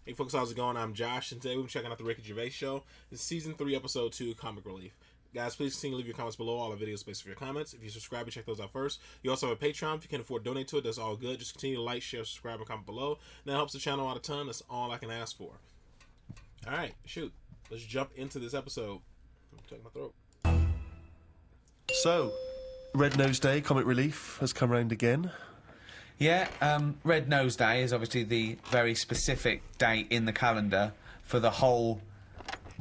Hey folks, how's it going? I'm Josh, and today we're checking out the Ricky Gervais Show. This is Season 3, Episode 2, Comic Relief. Guys, please continue to leave your comments below. All the videos space for your comments. If you subscribe, and check those out first. You also have a Patreon. If you can afford to donate to it, that's all good. Just continue to like, share, subscribe, and comment below. And that helps the channel out a ton. That's all I can ask for. Alright, shoot. Let's jump into this episode. Check my throat. So, Red Nose Day, Comic Relief, has come round again. Yeah, Red Nose Day is obviously the very specific date in the calendar for the whole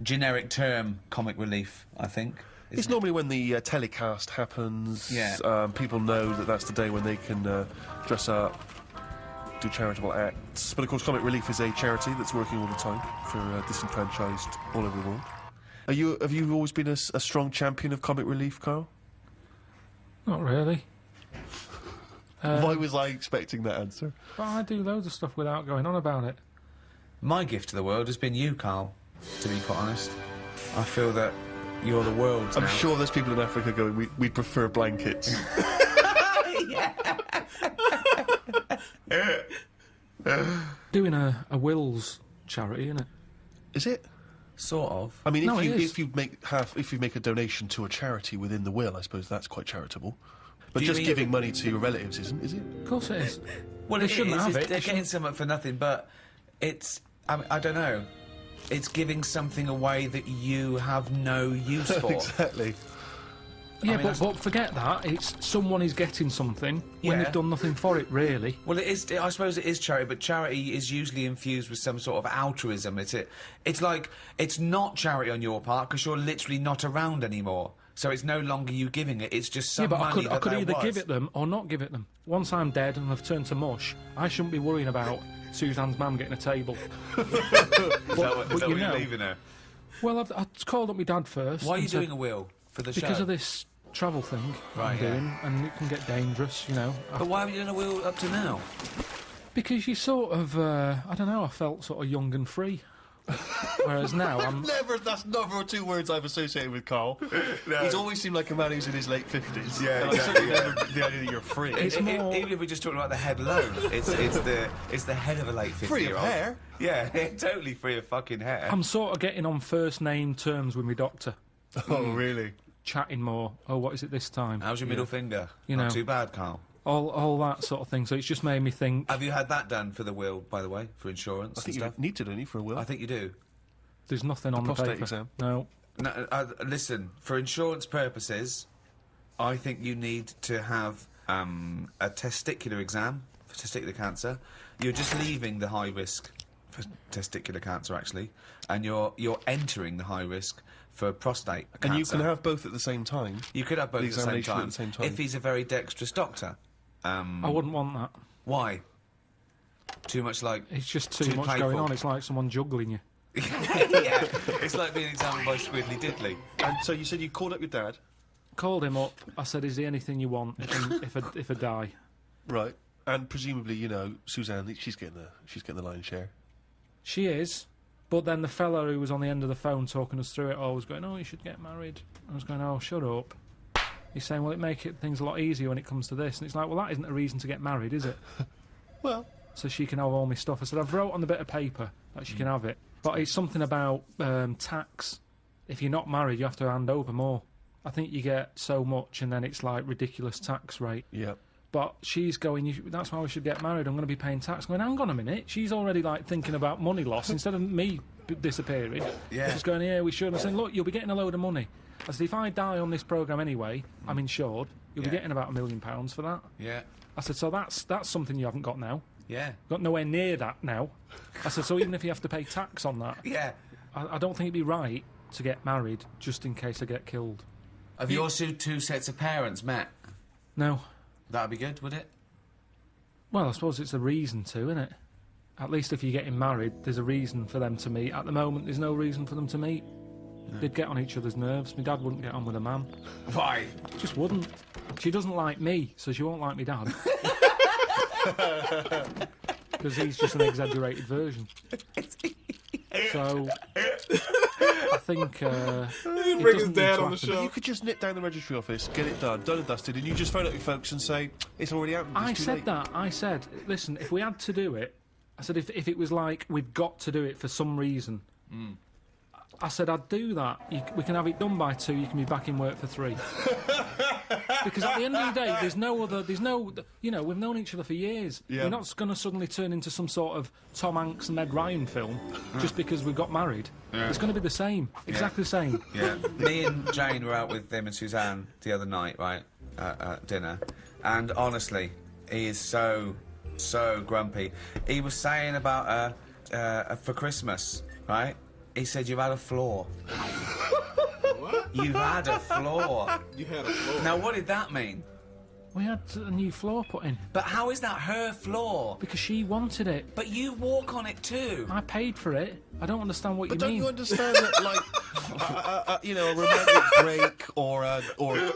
generic term comic relief, I think. It's normally when the telecast happens. Yeah. People know that that's the day when they can dress up, do charitable acts. But of course, Comic Relief is a charity that's working all the time for disenfranchised all over the world. Have you always been a strong champion of Comic Relief, Carl? Not really. Why was I expecting that answer? Well, I do loads of stuff without going on about it. My gift to the world has been you, Carl, to be quite honest. I feel that you're the world's I'm now. sure there's people in Africa going, we'd prefer blankets. Doing a Wills charity, innit? Is it? Sort of. I mean, No, it is. if you make a donation to a charity within the will, I suppose that's quite charitable. But Do you just mean- giving money to your relatives isn't, is it? Of course it is. Well, They it shouldn't is. have it. They're They getting shouldn't. something for nothing, but it's... I don't know. It's giving something away that you have no use for. Exactly. Yeah, mean, but forget that. It's someone is getting something when Yeah. they've done nothing for it, really. Well, it is. I suppose it is charity, but charity is usually infused with some sort of altruism. It's like it's not charity on your part because you're literally not around anymore. So it's no longer you giving it. It's just some Yeah, but money I could that either there give was. it them or not give it them. Once I'm dead and I've turned to mush, I shouldn't be worrying about Suzanne's mum getting a table. Is that but what you you're know- leaving her? Well, I called up my dad first. Why are you and said, doing a will for the show? Because of this travel thing Right, I'm yeah. doing, and it can get dangerous, you know. But why haven't you done a will up to now? Because you sort of, I don't know, I felt sort of young and free. Whereas now I'm... That's never two words I've associated with Carl. No. He's always seemed like a man who's in his late 50s. Yeah, and exactly, I certainly never the idea that you're free. It's more- Even if we're just talking about the head alone, it's the head of a late 50-year-old. Free of hair? Yeah, totally free of fucking hair. I'm sort of getting on first name terms with my doctor. Oh, really? Chatting more. Oh, what is it this time? How's your middle finger? You Not know. too bad, Carl. All that sort of thing. So it's just made me think, Have you had that done for the will, by the way, for insurance I think and you stuff? need to, don't you, for a will? I think you do. there's nothing on the prostate paper. exam? No. No, listen, for insurance purposes, I think you need to have a testicular exam for testicular cancer. You're just leaving the high risk for testicular cancer, actually, and you're entering the high risk for prostate cancer. And you can have both at the same time? You could have both the at the same examination time, at the same time. if he's a very dexterous doctor. I wouldn't want that. Why? Too much like... It's just too Too much playful. going on. It's like someone juggling you. Yeah, it's like being examined by Squiddly Diddly. And so you said you called up your dad? Called him up. I said, is there anything you want if I die? Right. And presumably, you know, Suzanne, she's getting the lion's share. She is. But then the fella who was on the end of the phone talking us through it all was going, oh, you should get married. I was going, oh, shut up. He's saying, well, it make things a lot easier when it comes to this. And it's like, well, that isn't a reason to get married, is it? Well, So she can have all my stuff. I said, I've wrote on the bit of paper that she can have it. But it's something about tax. If you're not married, you have to hand over more. I think you get so much and then it's like ridiculous tax rate. yeah. But she's going, that's why we should get married. I'm going to be paying tax. I'm going, hang on a minute. She's already like thinking about money loss instead of me disappearing. Yeah. She's going, yeah, we should. I said, look, you'll be getting a load of money. I said, if I die on this programme anyway, I'm insured. You'll be Yeah. getting about £1 million for that. Yeah, I said, so that's something you haven't got now. yeah, Got nowhere near that now. I said, so even if you have to pay tax on that, yeah. I don't think it'd be right to get married just in case I get killed. Have your two sets of parents met? No. That'd be good, would it? Well, I suppose it's a reason to, isn't it? At least if you're getting married, there's a reason for them to meet. At the moment, there's no reason for them to meet. They'd get on each other's nerves. My dad wouldn't get on with a man. Why? Just wouldn't. She doesn't like me, so she won't like me dad. Because he's just an exaggerated version. So, I think it bring his doesn't need dad to on the happen. show. You could just nip down the registry office, get it done and dusted, and you just phone up your folks and say, it's already happened, it's I too said late. that. I said, listen, if we had to do it, I said, if it was like, we've got to do it for some reason, I said, I'd do that. We can have it done by 2, you can be back in work for 3. Because at the end of the day, there's no, you know, we've known each other for years. Yeah. We're not going to suddenly turn into some sort of Tom Hanks, Meg Ryan film just because we've got married. Yeah. It's going to be the same, exactly the same. Yeah. Me and Jane were out with them and Suzanne the other night, right, at dinner, and honestly, he is so grumpy. He was saying about for Christmas, right? He said, you've had a flaw. What? You've had a flaw. You had a floor. Now, what did that mean? We had a new floor put in But how is that her floor? because she wanted it. But you walk on it too. I paid for it. I don't understand what But you don't mean. you understand that, like, you know, a romantic break or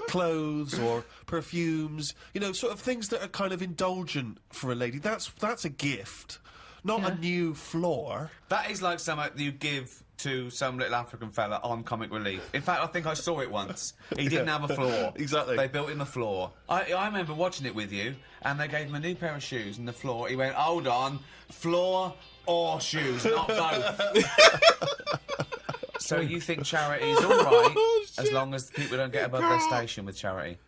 clothes or perfumes, you know, sort of things that are kind of indulgent for a lady. That's a gift, not a new floor. That is like something you give to some little African fella on Comic Relief. In fact, I think I saw it once. He didn't have a floor. Exactly. They built him a floor. I remember watching it with you, and they gave him a new pair of shoes and the floor. He went, hold on, floor or shoes, not both. So you think charity's all right Oh, as shit. long as people don't get above their station with charity,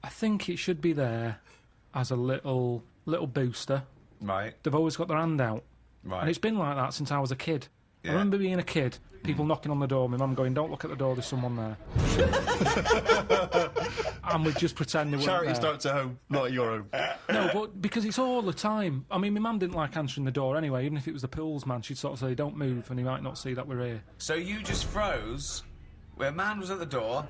I think it should be there as a little booster. right? They've always got their hand out. Right. And it's been like that since I was a kid. Yeah. I remember being a kid, people knocking on the door, my mum going, don't look at the door, there's someone there. And we'd just pretend they weren't Charity there. starts at home, not at your home. No, but because it's all the time. I mean, my mum didn't like answering the door anyway, even if it was the pools man, she'd sort of say, don't move, and he might not see that we're here. So you just froze where a man was at the door,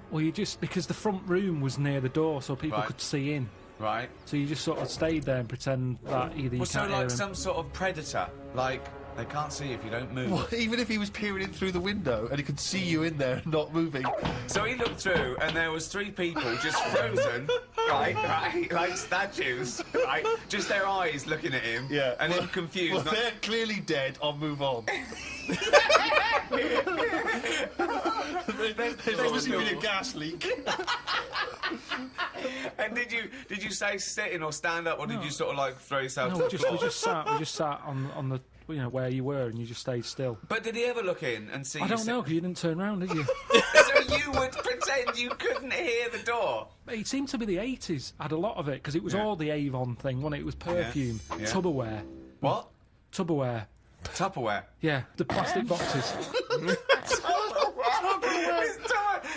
Well, you just, because the front room was near the door, so people Right. could see in. right? So you just sort of stayed there and pretend that either you Well, so can't hear like him. some sort of predator, like they can't see if you don't move. Well, even if he was peering in through the window and he could see you in there not moving. So he looked through, and there was 3 people just frozen, right, like statues, right, just their eyes looking at him, Yeah. and well, him confused. Well, not- they're clearly dead. I'll move on. There's obviously been a gas leak. And did you say sitting or stand up, or did you sort of like throw yourself No, to we the just, floor? we just sat on the, you know, where you were, and you just stayed still. But did he ever look in and see? I don't know, because you didn't turn round, did you? So you would pretend you couldn't hear the door. It seemed to be the 80s, had a lot of it, because it was Yeah. all the Avon thing, wasn't it? It was perfume, Yeah. Tupperware. What? Tupperware. Tupperware. Yeah, the plastic boxes.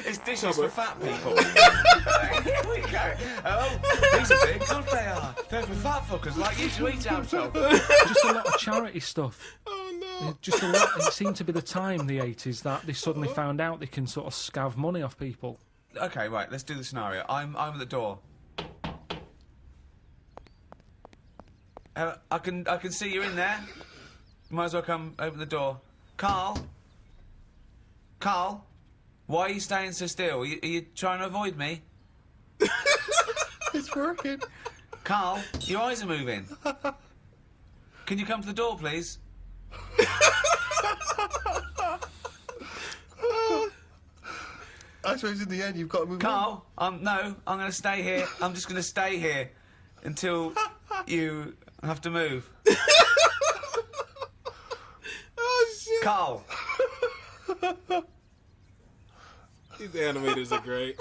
It's dishes for fat people. Here we go. Oh, these are big. God, they are. They're for fat fuckers like you to eat out of. Just a lot of charity stuff. Oh no. Just a lot. It seemed to be the time, the 80s, that they suddenly found out they can sort of scav money off people. Okay, right. Let's do the scenario. I'm at the door. I can see you in there. You might as well come open the door. Carl. Why are you staying so still? Are you trying to avoid me? It's working. Carl, your eyes are moving. Can you come to the door, please? I suppose in the end you've got to move on. Carl, no, I'm going to stay here. I'm just going to stay here until you have to move. Oh shit. Carl. These animators are great.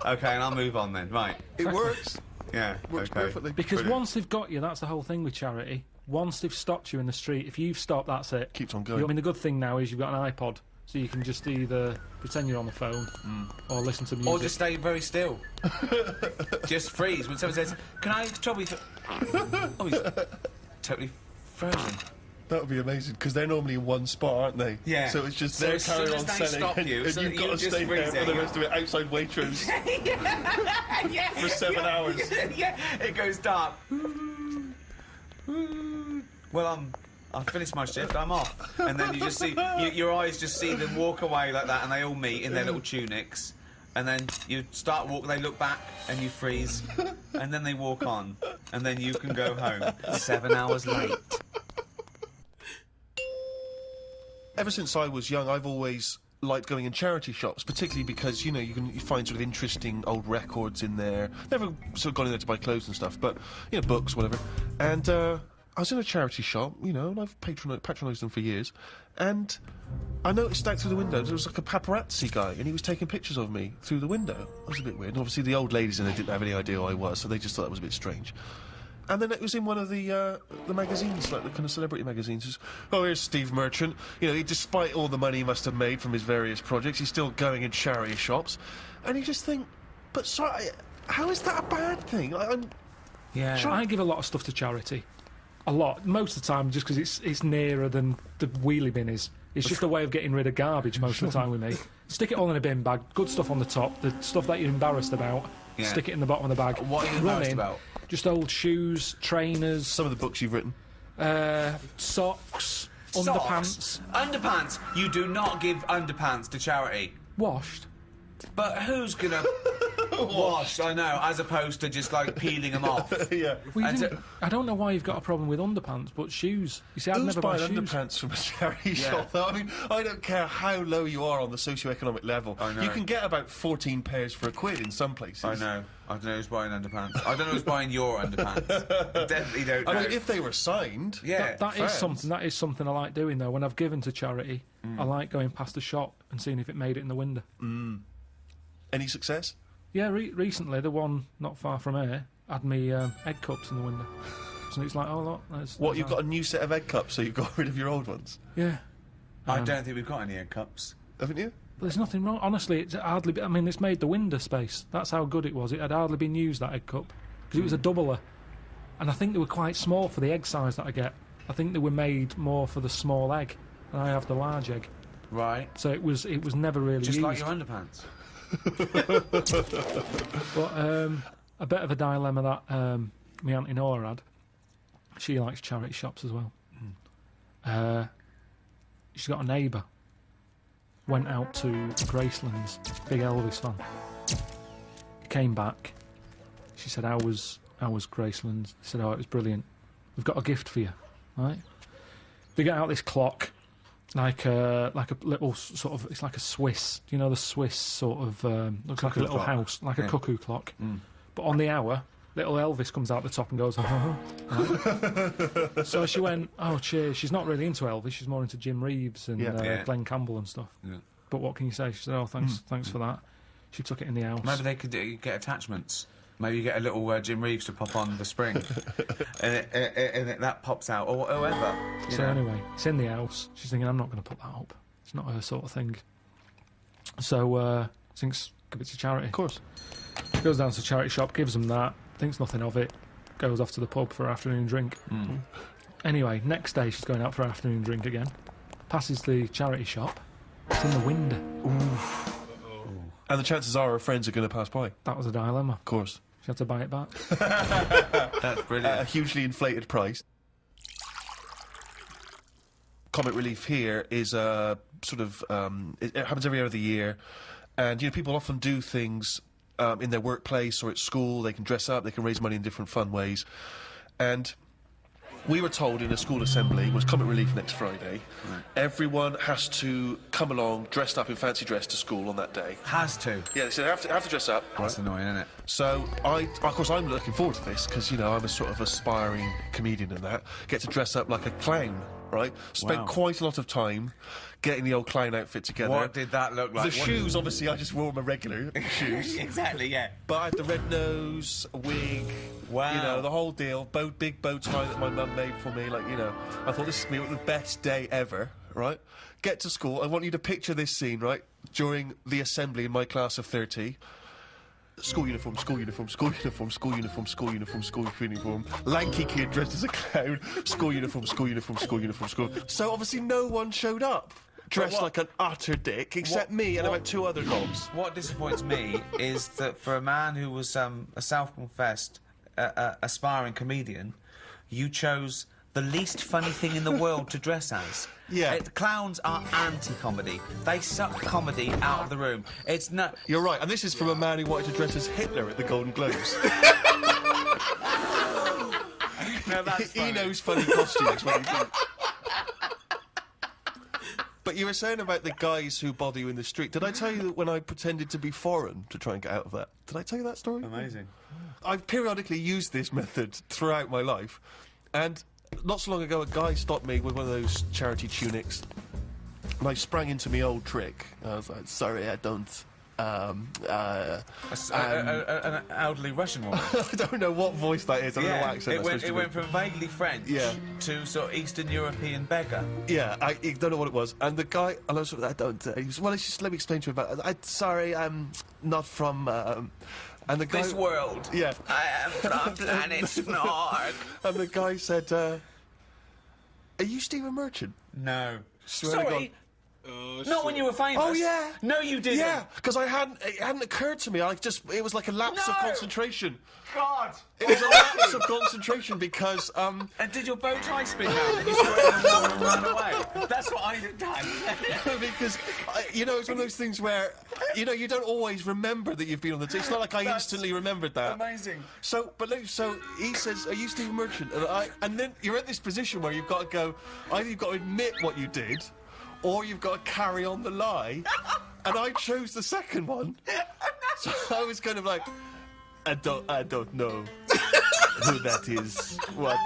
Okay, and I'll move on then. Right. It works. Yeah. Works okay. perfectly. Because Brilliant. once they've got you, that's the whole thing with charity. Once they've stopped you in the street, if you've stopped, that's it. Keeps on going. I mean, the good thing now is you've got an iPod, so you can just either pretend you're on the phone or listen to music. Or just stay very still. Just freeze when someone says, "Can I trouble you?" Oh, he's totally frozen. That would be amazing because they're normally in one spot, aren't they? Yeah. So it's just So they're as soon carrying as on they selling, stop you, and so you've that got you're to just stay there for the freezing. rest of it outside Waitrose Yeah. for 7 hours. Yeah, it goes dark. Well, I've finished my shift. I'm off, and then you just see your eyes just see them walk away like that, and they all meet in their little tunics, and then you start walk. They look back, and you freeze, and then they walk on, and then you can go home 7 hours late. Ever since I was young, I've always like going in charity shops, particularly because, you know, you find sort of interesting old records in there. Never sort of gone in there to buy clothes and stuff, but, you know, books, whatever. And I was in a charity shop, you know, and I've patronised them for years, and I noticed out through the window there was like a paparazzi guy, and he was taking pictures of me through the window. That was a bit weird. And obviously the old ladies in there didn't have any idea who I was, so they just thought that was a bit strange. And then it was in one of the magazines, like the kind of celebrity magazines. Just, oh, here's Steve Merchant. You know, despite all the money he must have made from his various projects, he's still going in charity shops. And you just think, but sorry, how is that a bad thing? Yeah. I give a lot of stuff to charity. A lot. Most of the time, just because it's nearer than the wheelie bin is. It's just a way of getting rid of garbage most of the time with me. Stick it all in a bin bag, good stuff on the top, the stuff that you're embarrassed about, stick it in the bottom of the bag. What are you embarrassed about? Just old shoes, trainers. Some of the books you've written. Socks, underpants. Underpants. You do not give underpants to charity. Washed. But who's gonna wash? I know, as opposed to just like peeling them off. Yeah. I don't know why you've got a problem with underpants, but shoes. You see, I'd Who's never buy buying shoes. underpants from a charity shop, though? I mean, I don't care how low you are on the socio-economic level. I know. You can get about 14 pairs for £1 in some places. I know. I don't know who's buying underpants. I don't know who's buying your underpants. I definitely don't know. I mean, if they were signed... Yeah. That is something I like doing, though. When I've given to charity, I like going past the shop and seeing if it made it in the window. Any success? Yeah, recently, the one not far from here had me egg cups in the window. So it's like, oh, look, there's... What, you've got a new set of egg cups, so you've got rid of your old ones? Yeah. I don't think we've got any egg cups. Haven't you? But there's nothing wrong. Honestly, it's hardly... I mean, it's made the window space. That's how good it was. It had hardly been used, that egg cup. Because it was a doubler. And I think they were quite small for the egg size that I get. I think they were made more for the small egg. And I have the large egg. Right. So it was never really Just used. like your underpants. But a bit of a dilemma that my Auntie Nora had. She likes charity shops as well. She's got a neighbour. Went out to Graceland's, big Elvis fan. Came back. She said, "How was Graceland's?" She said, "Oh, it was brilliant. We've got a gift for you, right?" They get out this clock. Like a little sort of, it's like a Swiss, you know, the Swiss sort of, looks like a little house, like a cuckoo clock. But on the hour, little Elvis comes out the top and goes, right? So she went, oh, cheers. She's not really into Elvis, she's more into Jim Reeves and Glenn Campbell and stuff. Yeah. But what can you say? She said, oh, thanks for that. She took it in the house. Maybe they could get attachments. Maybe you get a little Jim Reeves to pop on the spring, and that pops out, or whatever. So anyway, it's in the house. She's thinking, I'm not going to put that up. It's not her sort of thing. So thinks, give it to charity. Of course. Goes down to the charity shop, gives them that, thinks nothing of it, goes off to the pub for afternoon drink. Anyway, next day she's going out for afternoon drink again. Passes the charity shop. It's in the window. And the chances are her friends are going to pass by. That was a dilemma. Of course. She had to buy it back. That's brilliant. At a hugely inflated price. Comic Relief here is a sort of... it happens every other year. And, you know, people often do things in their workplace or at school. They can dress up, they can raise money in different fun ways. And... we were told in a school assembly, was Comic Relief next Friday, everyone has to come along dressed up in fancy dress to school on that day. Has to. Yeah, they said have to dress up. That's annoying, isn't it? So, of course, I'm looking forward to this, because, you know, I'm a sort of aspiring comedian and that. Get to dress up like a clown, right? Spent quite a lot of time getting the old clown outfit together. What did that look like? The shoes, obviously, I just wore my regular shoes. Exactly, yeah. But I had the red nose, a wig, you know, the whole deal. Big bow tie that my mum made for me, like, you know. I thought this is going to be the best day ever, right? Get to school, I want you to picture this scene, right? During the assembly in my class of 30. School uniform, school uniform, school uniform, school uniform, school uniform, school uniform. Lanky kid dressed as a clown. School uniform, school uniform, school uniform, school. So obviously no one showed up. Dressed like an utter dick, except me and about two other knobs. What disappoints me is that for a man who was a self-confessed aspiring comedian, you chose the least funny thing in the world to dress as. Yeah. Clowns are anti-comedy. They suck comedy out of the room. It's not... You're right, and this is from a man who wanted to dress as Hitler at the Golden Globes. No, that's funny. He knows funny costumes when he thinks. But you were saying about the guys who bother you in the street. Did I tell you that when I pretended to be foreign to try and get out of that? Did I tell you that story? Amazing. I've periodically used this method throughout my life, and not so long ago a guy stopped me with one of those charity tunics, and I sprang into my old trick. I was like, sorry, I don't... An elderly Russian woman. I don't know what voice that is. I don't know what accent that's supposed to it be. went from vaguely French to sort of Eastern European beggar. Yeah, I don't know what it was. And the guy, and I was I don't. He was, well, just let me explain to you about it. Sorry, I'm not from. And the guy, This world. Yeah. I am from planet Snorg. And the guy said, "Are you Stephen Merchant?" No. Swear to God. Not when you were famous. Oh yeah. No, you didn't. Yeah, because it hadn't occurred to me. It was like a lapse of concentration. God. It was a lapse of concentration because And did your bow tie spin round and you swear and run away? That's what I'd have done. because you know, it's one of those things where you don't always remember that you've been on the. It's not like I instantly remembered that. Amazing. So he says, "Are you Stephen Merchant?" And then you're at this position where you've got to go. Either you've got to admit what you did, or you've got to carry on the lie. And I chose the second one. So I was kind of like, I don't know who that is. What?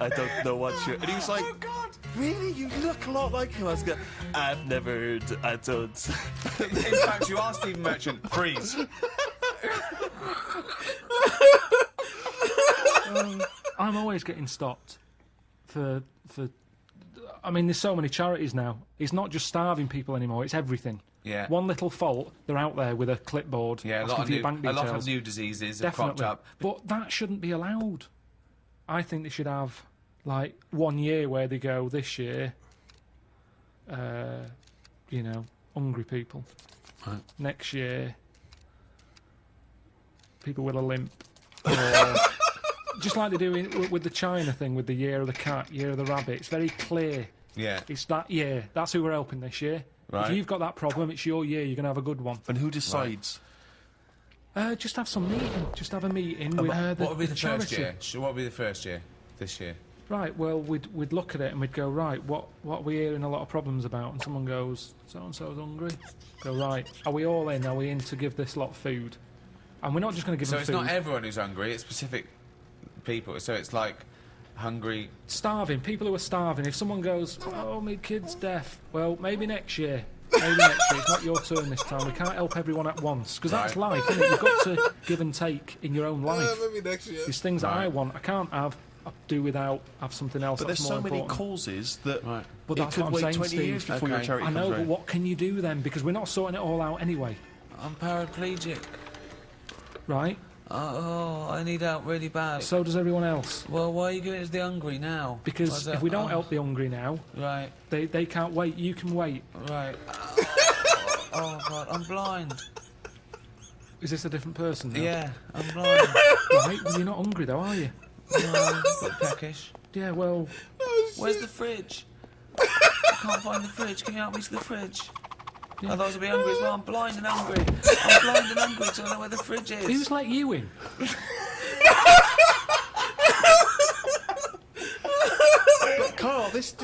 I don't know what you're... And he was like, Oh, God. really? You look a lot like him. I was going, I've never heard... I don't... In fact, you are Stephen Merchant. Freeze. I'm always getting stopped for. I mean, there's so many charities now. It's not just starving people anymore. It's everything. Yeah. One little fault, they're out there with a clipboard Yeah, asking for your bank a details. lot of new diseases have Definitely. cropped up. But that shouldn't be allowed. I think they should have, like, 1 year where they go, this year, hungry people. Right. Next year, people with a limp. Just like they do with the China thing, with the year of the cat, year of the rabbit. It's very clear. Yeah. It's that year. That's who we're helping this year. Right. If you've got that problem, it's your year. You're going to have a good one. And who decides? Just have some meeting. Just have a meeting with What would be the charity. first year? What would be the first year? This year? Right, well, we'd look at it and we'd go, right, what are we hearing a lot of problems about? And someone goes, so-and-so's hungry. Go, right, are we all in? Are we in to give this lot food? And we're not just going to give them So food. it's not everyone who's hungry, it's specific people. So it's like hungry... Starving, people who are starving. If someone goes, oh, my kid's deaf, well, maybe next year. Maybe next year. It's not your turn this time. We can't help everyone at once. Because that's life, isn't it? You've got to give and take in your own life. Maybe next year. There's things that I want, I can't have. I do without, have something else But there's that's so more many important. causes that Right. But it that's could what I'm wait saying, 20 Steve. years before your Okay. charity I know, comes but round. what can you do then? Because we're not sorting it all out anyway, I'm paraplegic. right? Oh, I need help really bad. So does everyone else. Well, why are you giving it to the hungry now? Because if we don't help the hungry now, Right, they can't wait. You can wait. right. Oh, God, I'm blind. Is this a different person now? Yeah, I'm blind. Right, well, you're not hungry though, are you? No, but peckish. Yeah, well, Where's the fridge? I can't find the fridge. Can you help me to the fridge? Yeah. Otherwise I'll be hungry as well. I'm blind and hungry. I'm blind and hungry, so I don't know where the fridge is. who's let you in? Carl, this is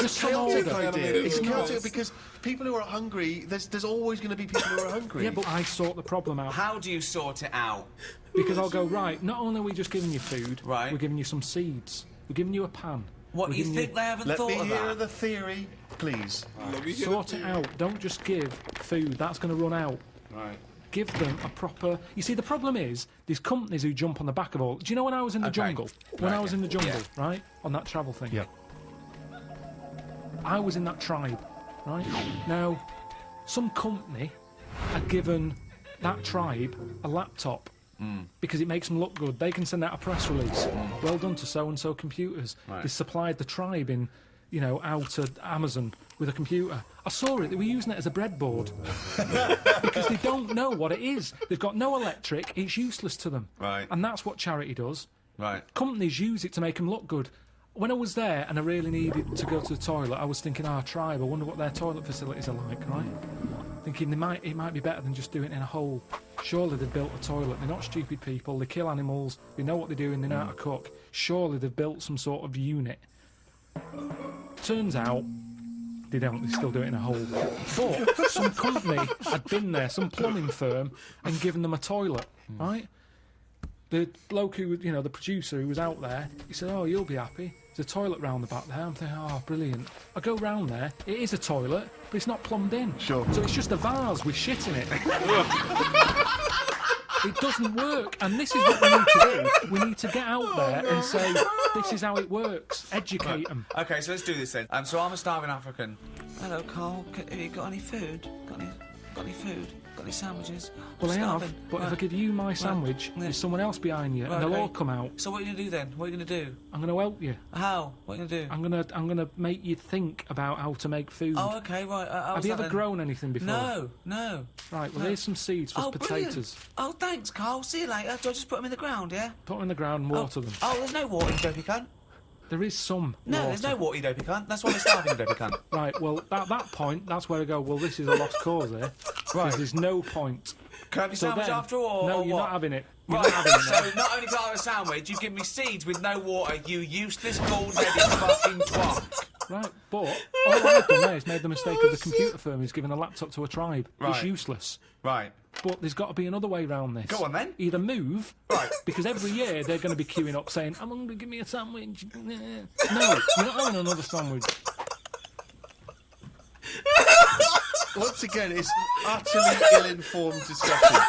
Just a come chaotic over. idea. It's Animated chaotic mouse. because people who are hungry, there's always going to be people who are hungry. Yeah, but I sort the problem out. How do you sort it out? Because I'll go, right, not only are we just giving you food, Right. we're giving you some seeds. We're giving you a pan. What, We're you giving think they haven't Let thought me of hear that? the theory, please. Let me hear Sort the it theory. out. Don't just give food. That's going to run out. Right. Give them a proper... You see, the problem is, there's companies who jump on the back of all... Do you know when I was in the Okay. jungle? When Right, I was yeah. in the jungle, Yeah. right? On that travel thing. Yeah. I was in that tribe, right? Now, some company had given that tribe a laptop because it makes them look good. They can send out a press release. Well done to so-and-so computers. Right. They supplied the tribe in, out of Amazon with a computer. I saw it. They were using it as a breadboard because they don't know what it is. They've got no electric. It's useless to them. Right. And that's what charity does. Right. Companies use it to make them look good. When I was there and I really needed to go to the toilet, I was thinking, tribe, I wonder what their toilet facilities are like, right? Thinking it might be better than just doing it in a hole. Surely they've built a toilet. They're not stupid people. They kill animals. They know what they're doing. They know how to cook. Surely they've built some sort of unit. Turns out They don't. They still do it in a hole. But some company had been there, some plumbing firm, and given them a toilet, right? The bloke who, the producer who was out there, he said, "Oh, you'll be happy. There's a toilet round the back there." I'm thinking, "Oh, brilliant." I go round there. It is a toilet, but it's not plumbed in. Sure. So it's just a vase with shit in it. It doesn't work, and this is what we need to do. We need to get out there and say, this is how it works. Educate them. Okay, so let's do this then. So I'm a starving African. Hello, Carl. Have you got any food? Got any food? Got any sandwiches? Well, I have, starving. but if I give you my sandwich, there's someone else behind you, and they'll okay. all come out. So what are you going to do then? What are you going to do? I'm going to help you. How? What are you going to do? I'm gonna make you think about how to make food. Oh, okay, right. Have you ever grown anything before? No. Right, well, here's some seeds for potatoes. Brilliant. Oh, thanks, Carl. See you later. Do I just put them in the ground, yeah? Put them in the ground and water them. Oh, there's no water, you dopey cunt. There is some No, water. there's no water, you dopey cunt. That's why we're starving, you dopey cunt. Right, well, at that point, that's where I go, well, this is a lost cause here. Right. There's no point. Can I have your sandwich then, after all? No, or you're what? not having it. You're Right, not having it. so not only can I have a sandwich, you give me seeds with no water, you useless, bald-headed fucking twat. Right, but all I've done there is made the mistake of the computer firm who's given a laptop to a tribe. It's Right. useless. Right. But there's got to be another way around this. Go on, then. Either move, Right. because every year they're going to be queuing up saying, "I'm hungry, give me a sandwich." No, you're not having another sandwich. Once again, it's an utterly ill-informed discussion.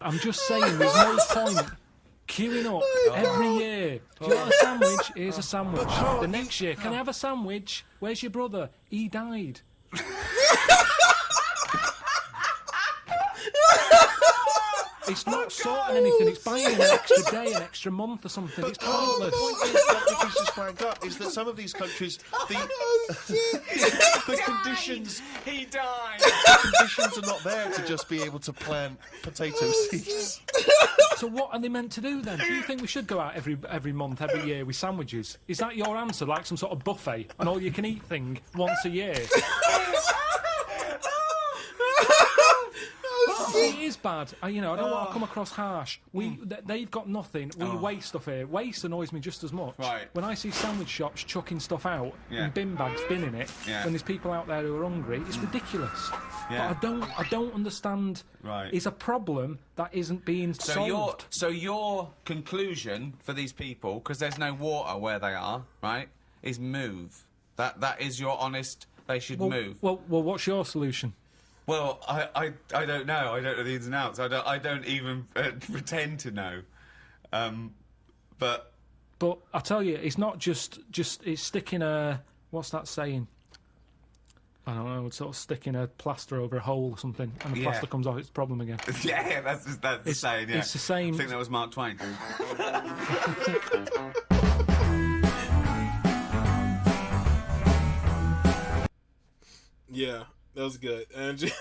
I'm just saying, there's no point queuing up every year. Do you want a sandwich? Here's a sandwich. The next year, can I have a sandwich? Where's your brother? He died. It's not sorting anything. It's buying an extra day, an extra month or something. It's pointless. The point is that Ricky's just flagged up is that some of these countries, the conditions, He died. the conditions are not there to just be able to plant potato seeds. So what are they meant to do then? Do you think we should go out every month, every year with sandwiches? Is that your answer, like some sort of buffet, an all-you-can-eat thing once a year? It is bad. I don't want to come across harsh. They've got nothing. We waste stuff here. Waste annoys me just as much. Right. When I see sandwich shops chucking stuff out Yeah. and bin bags binning it, Yeah. when there's people out there who are hungry, it's ridiculous. Yeah. But I don't understand. Right. It's a problem that isn't being solved. So your conclusion for these people, because there's no water where they are, right, is move. That is your honest. They should move. Well, what's your solution? Well, I don't know. I don't know the ins and outs. I don't even pretend to know. But I tell you, it's not just it's sticking a, what's that saying? I don't know. It's sort of sticking a plaster over a hole or something, and the plaster comes off. It's a problem again. yeah, that's the saying. Yeah, It's the same. I think that was Mark Twain. Yeah, that was good. And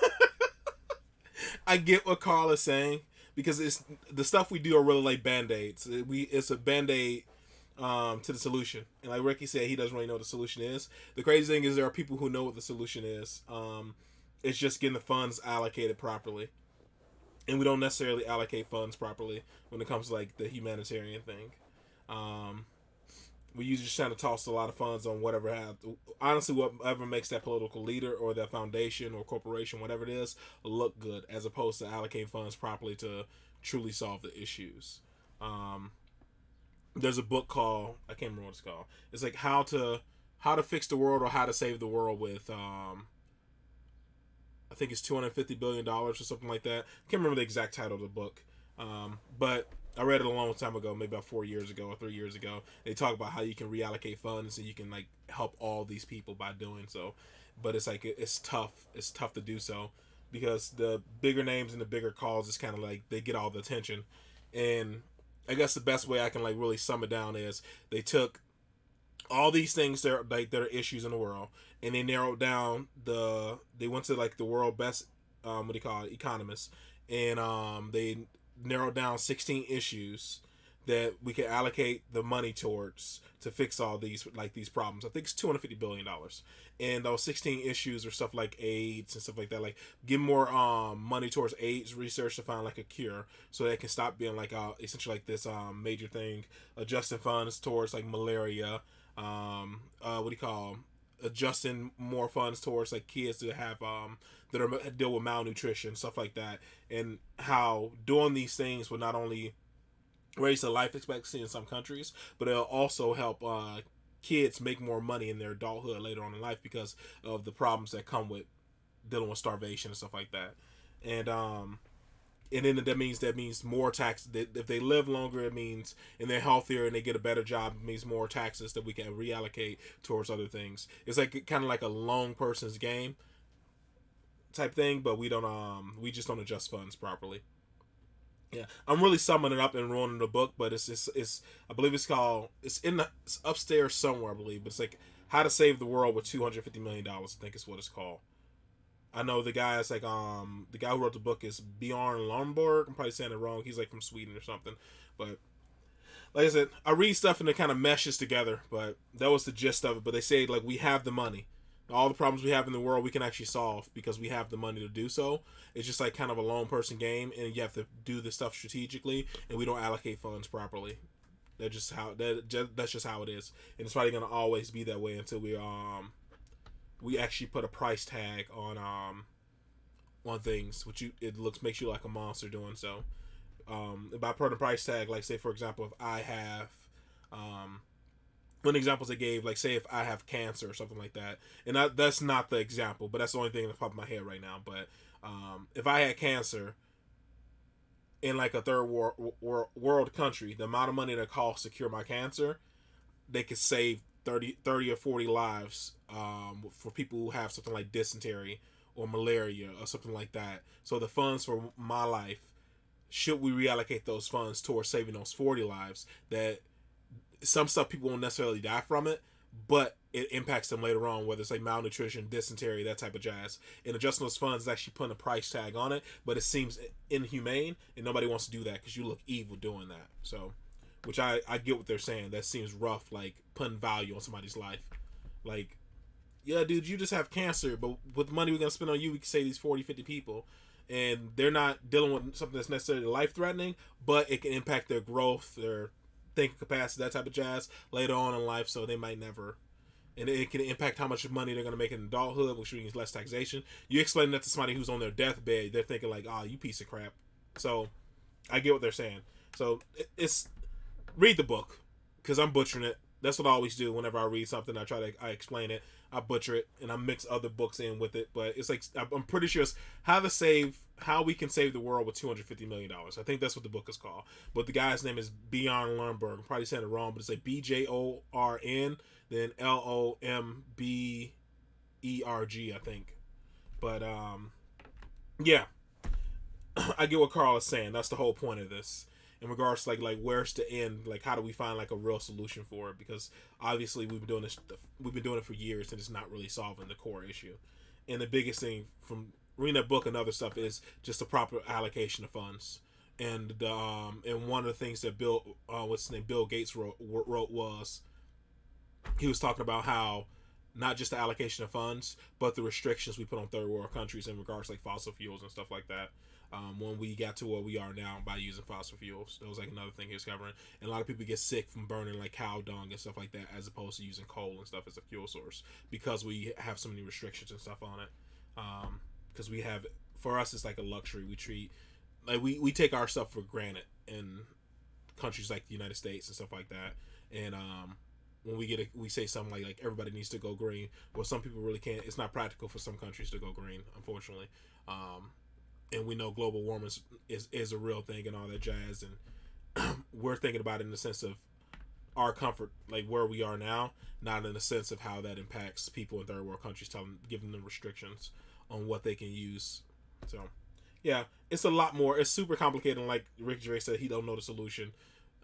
I get what Carl is saying, because it's the stuff we do are really like band-aids. It's a band-aid to the solution. And like Ricky said, he doesn't really know what the solution is. The crazy thing is there are people who know what the solution is. It's just getting the funds allocated properly. And we don't necessarily allocate funds properly when it comes to like the humanitarian thing. We usually just trying to toss a lot of funds on whatever honestly, whatever makes that political leader or that foundation or corporation, whatever it is, look good, as opposed to allocating funds properly to truly solve the issues. There's a book called, I can't remember what it's called. It's like how to fix the world or how to save the world with I think it's $250 billion or something like that. I can't remember the exact title of the book. But I read it a long time ago, maybe about 4 years ago or 3 years ago. They talk about how you can reallocate funds and you can like help all these people by doing so. But it's like it's tough. It's tough to do so because the bigger names and the bigger causes kind of like they get all the attention. And I guess the best way I can like really sum it down is they took all these things that are issues in the world, and they narrowed down they went to like the world best economists, and they narrowed down 16 issues that we can allocate the money towards to fix all these problems. I think it's $250 billion, and those 16 issues are stuff like AIDS and stuff like that. Like give more money towards AIDS research to find like a cure, so they can stop being like essentially like this major thing. Adjusting funds towards like malaria. adjusting more funds towards like kids that have that are deal with malnutrition, stuff like that, and how doing these things would not only raise the life expectancy in some countries, but it'll also help kids make more money in their adulthood later on in life because of the problems that come with dealing with starvation and stuff like that. And then that means more tax. If they live longer, it means, and they're healthier and they get a better job, it means more taxes that we can reallocate towards other things. It's like kind of like a lone person's game type thing, but we we just don't adjust funds properly. Yeah, I'm really summing it up and ruining the book, but it's I believe it's it's upstairs somewhere, I believe, but it's like How to Save the World with $250 million. I think is what it's called. I know the guy is like the guy who wrote the book is Bjorn Lomborg. I'm probably saying it wrong. He's like from Sweden or something. But like I said, I read stuff and it kind of meshes together. But that was the gist of it. But they say like we have the money. All the problems we have in the world we can actually solve because we have the money to do so. It's just like kind of a lone person game, and you have to do the stuff strategically, and we don't allocate funds properly. That's just how it is, and it's probably gonna always be that way until we actually put a price tag on things, which makes you like a monster doing so. By putting a price tag, like say for example, if I have one of the examples they gave, like say if I have cancer or something like that, and that's not the example, but that's the only thing that's popping in my head right now. But if I had cancer in like a third world country, the amount of money that costs to cure my cancer, they could save 30 or 40 lives for people who have something like dysentery or malaria or something like that. So the funds for my life, should we reallocate those funds towards saving those 40 lives, that some stuff people won't necessarily die from it, but it impacts them later on, whether it's like malnutrition, dysentery, that type of jazz. And adjusting those funds is actually putting a price tag on it, but it seems inhumane, and nobody wants to do that because you look evil doing that. So, which I get what they're saying. That seems rough, like putting value on somebody's life. Like, yeah, dude, you just have cancer, but with the money we're going to spend on you, we can save these 40, 50 people. And they're not dealing with something that's necessarily life-threatening, but it can impact their growth, their thinking capacity, that type of jazz later on in life, so they might never, and it can impact how much money they're going to make in adulthood, which means less taxation. You explain that to somebody who's on their deathbed, they're thinking like, oh, you piece of crap. So I get what they're saying. So it's read the book, because I'm butchering it. That's what I always do whenever I read something. I explain it, I butcher it, and I mix other books in with it. But it's like, I'm pretty sure it's how we can save the world with $250 million. I think that's what the book is called. But the guy's name is Bjorn Lomborg. I'm probably saying it wrong, but it's like BJORN, then LOMBERG, I think. But yeah, I get what Carl is saying. That's the whole point of this. In regards to like where's the end, like how do we find like a real solution for it? Because obviously we've been doing it for years, and it's not really solving the core issue. And the biggest thing from reading that book and other stuff is just the proper allocation of funds. And and one of the things that Bill Gates wrote was, he was talking about how not just the allocation of funds, but the restrictions we put on third world countries in regards to like fossil fuels and stuff like that. When we got to where we are now by using fossil fuels, that was like another thing he was covering. And a lot of people get sick from burning like cow dung and stuff like that, as opposed to using coal and stuff as a fuel source, because we have so many restrictions and stuff on it. Because for us, it's like a luxury. We treat like we take our stuff for granted in countries like the United States and stuff like that. And when we say something like everybody needs to go green, well, some people really can't. It's not practical for some countries to go green, unfortunately. And we know global warming is a real thing and all that jazz, and we're thinking about it in the sense of our comfort, like where we are now, not in the sense of how that impacts people in third world countries, giving them restrictions on what they can use. So yeah, it's a lot more. It's super complicated, and like Rick Gervais said, he don't know the solution.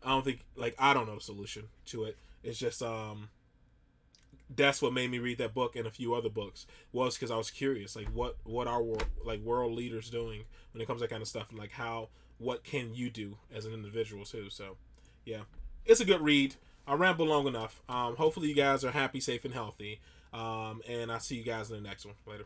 I don't know the solution to it. It's just that's what made me read that book and a few other books, was because I was curious, like what are world leaders doing when it comes to that kind of stuff, and like what can you do as an individual too. So yeah, it's a good read. I ramble long enough. Hopefully you guys are happy, safe, and healthy, and I'll see you guys in the next one. Later.